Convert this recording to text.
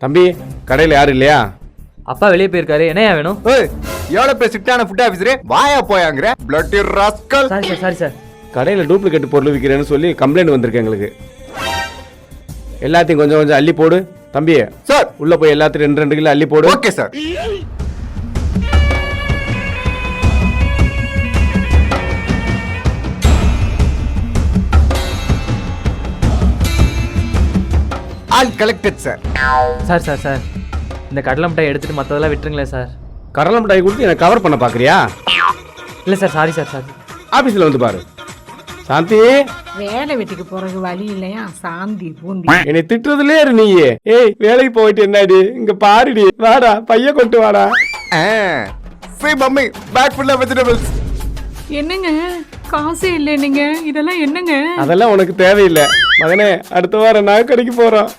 தம்பி கடையில் யாரும் இல்லையா? அப்பா வெளியே போயிருக்காரு. என்னையா வேணும்? எவ்வளவு பேர் ஸ்ட்ரிக்டான ஃபுட் ஆபீசரே வாயா போயாங்கற பிளட்டி ராஸ்கல். Sorry sir. கடையில் டூப்ளிகேட் பொருள் விற்கிறேன்னு சொல்லி கம்ப்ளைண்ட் வந்திருக்கு எங்களுக்கு. எல்லாத்தையும் கொஞ்சம் கொஞ்சம் அள்ளி போடு தம்பி. சார் உள்ள போய் எல்லாத்தையும் 2 கிலோ அள்ளி போடு. Okay sir. All collected sir. Sir இந்த கடலை மிட்டாய் எடுத்துட்டு மற்றதெல்லாம் விட்டுருங்களேன் சார். கடலை மிட்டாய் கொடுத்து எனக்கு கவர் பண்ண பார்க்குறியா? இல்லை சார், சாரி சார். ஆஃபீஸில் வந்து பாரு. சாந்தி, வேலை வெட்டிக்கு போறது வழி இல்லையா? சாந்தி பூந்தி என்னை திட்டுறதுலே இரு நீயே. ஏய் வேலைக்கு போயிட்டு என்னடி இங்க பாருடி. வாடா பைய கொண்டு வாடா. சே mummy bag full of vegetables. என்னங்க காசே இல்லை நீங்க இதெல்லாம் என்னங்க? அதெல்லாம் உனக்கு தேவையில்லை மகனே. அடுத்த வாரம் நான் கடைக்கு போறோம்.